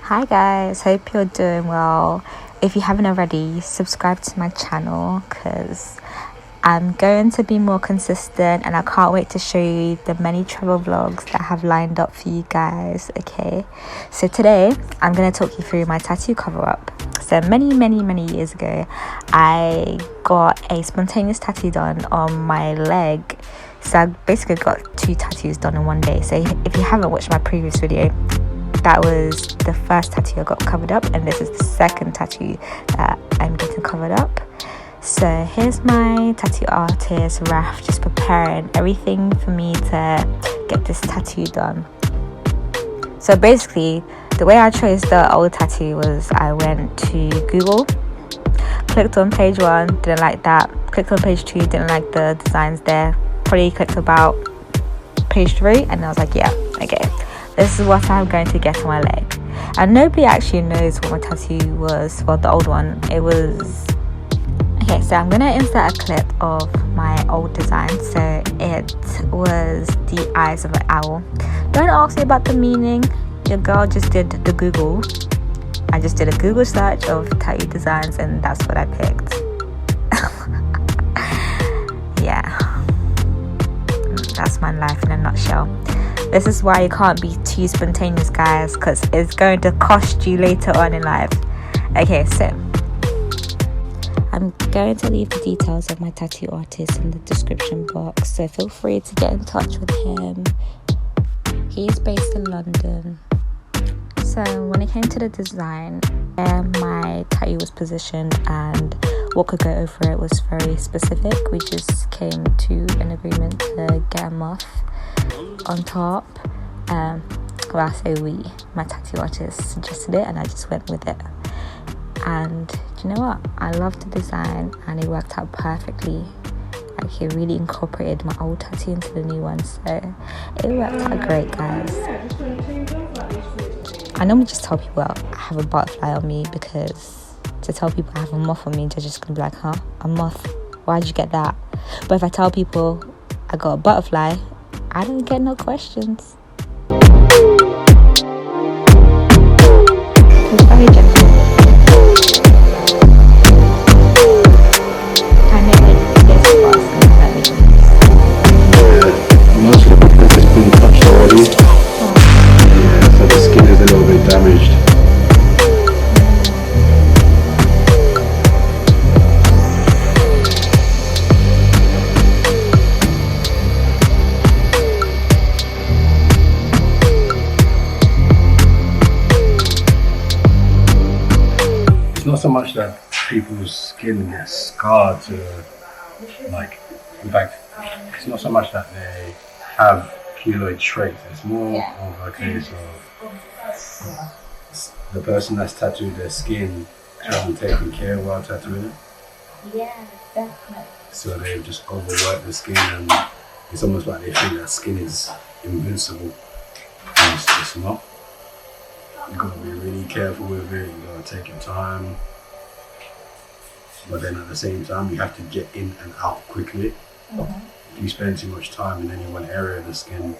Hi guys, hope you're doing well. If you haven't already, subscribe to my channel because I'm going to be more consistent and I can't wait to show you the many travel vlogs that I have lined up for you guys. Okay, so today I'm going to talk you through my tattoo cover up. So many years ago, I got a spontaneous tattoo done on my leg. So I basically got 2 tattoos done in one day. So if you haven't watched my previous video, that was the first tattoo I got covered up, and this is the second tattoo that I'm getting covered up. So here's my tattoo artist Raf just preparing everything for me to get this tattoo done. So basically the way I chose the old tattoo was I went to Google, clicked on page 1, didn't like that, clicked on page 2, didn't like the designs there, probably clicked about page 3, and I was like, yeah, okay, this is what I'm going to get on my leg. And nobody actually knows what my tattoo was for the old one. It was okay, so I'm gonna insert a clip of my old design. So it was the eyes of an owl. Don't ask me about the meaning. Your girl just did the Google. I just did a Google search of tattoo designs and that's what I picked. Yeah, that's my life in a nutshell. This is why you can't be too spontaneous, guys, because it's going to cost you later on in life. Okay, so I'm going to leave the details of my tattoo artist in the description box, so feel free to get in touch with him. He's based in London. So when it came to the design, my tattoo was positioned and what could go over it was very specific. We just came to an agreement to get a muff on top. Well, I say we, my tattoo artist suggested it and I just went with it. And do you know what? I loved the design and it worked out perfectly. Like, he really incorporated my old tattoo into the new one, so it worked out great, guys. I normally just tell people I have a butterfly on me, because to tell people I have a moth on me, they're just gonna be like, huh? A moth? Why'd you get that? But if I tell people I got a butterfly, I don't get no questions. It's very gentle. I know this fast and very mostly because it's been touched already. Yeah, so the skin is a little bit damaged. It's not so much that people's skin gets scarred to, like, in fact, it's not so much that they have keloid traits. It's more of a case of the person that's tattooed their skin hasn't taken care while tattooing it. Yeah, definitely. So they've just overworked the skin, and it's almost like they think that skin is invincible. And it's just not. You've got to be really careful with it. You've got to take your time. But then at the same time, you have to get in and out quickly. If you spend too much time in any one area of the skin,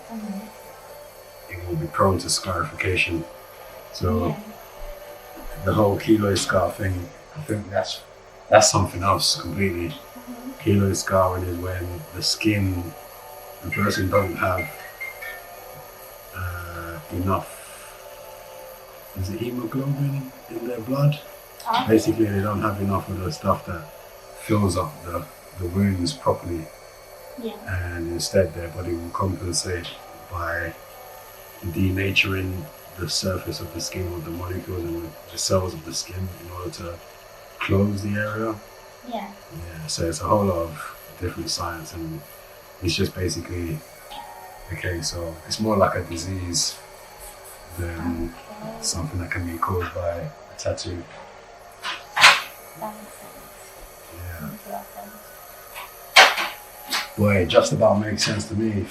it will be prone to scarification. So the whole keloid scar thing, I think that's something else completely. Keloid scarring is when the person don't have enough, is it hemoglobin in their blood? Basically, they don't have enough of the stuff that fills up the wounds properly. And instead their body will compensate by denaturing the surface of the skin with the molecules and the cells of the skin in order to close the area. Yeah, so it's a whole lot of different science, and it's just basically a case of, it's more like a disease than something that can be caused by a tattoo. That makes sense. Yeah. Boy, it just about makes sense to me.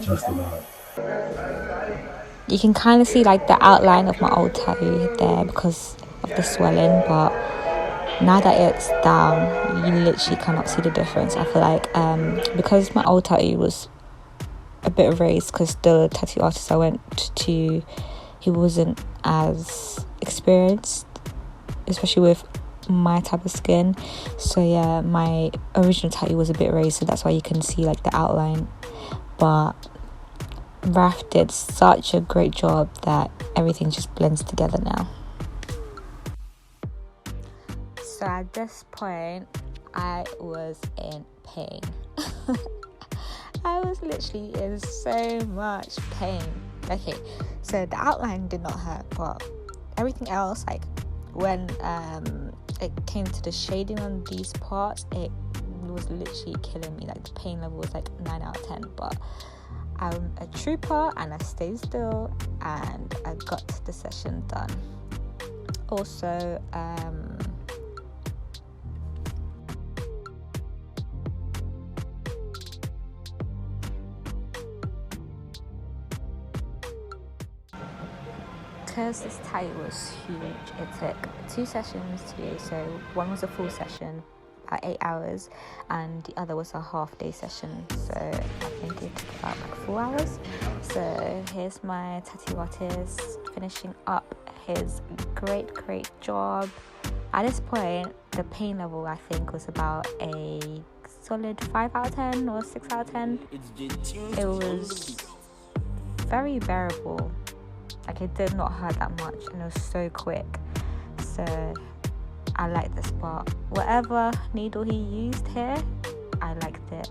Just about. You can kind of see like the outline of my old tattoo there because of the swelling, but now that it's down, you literally cannot see the difference. I feel like because my old tattoo was a bit raised, because the tattoo artist I went to he wasn't as experienced, especially with my type of skin. So yeah, my original tattoo was a bit raised, so that's why you can see like the outline. But Raf did such a great job that everything just blends together now. So at this point, I was in pain. I was literally in so much pain. Okay, so the outline did not hurt, but everything else, like when it came to the shading on these parts, it was literally killing me. Like the pain level was like 9 out of 10, but I'm a trooper and I stayed still and I got the session done. Also, because this tattoo was huge, it took 2 sessions to do. So one was a full session, about 8 hours, and the other was a half-day session. So I think it took about like 4 hours. So here's my tattoo artist finishing up his great job. At this point, the pain level I think was about a solid 5 out of 10 or 6 out of 10. It was very bearable. Like it did not hurt that much, and it was so quick. So I like this part. Whatever needle he used here, I liked it.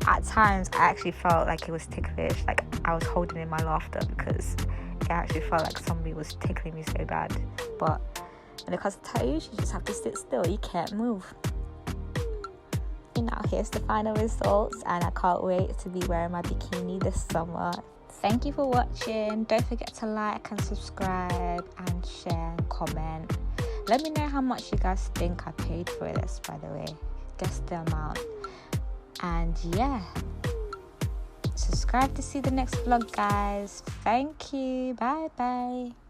At times I actually felt like it was ticklish, like I was holding in my laughter because it actually felt like somebody was tickling me so bad. But when it comes to tattoos, you just have to sit still, you can't move. And now here's the final results, and I can't wait to be wearing my bikini this summer. Thank you for watching. Don't forget to like and subscribe and share and comment. Let me know how much you guys think I paid for this, by the way. Guess the amount. And yeah, subscribe to see the next vlog, guys. Thank you. Bye bye.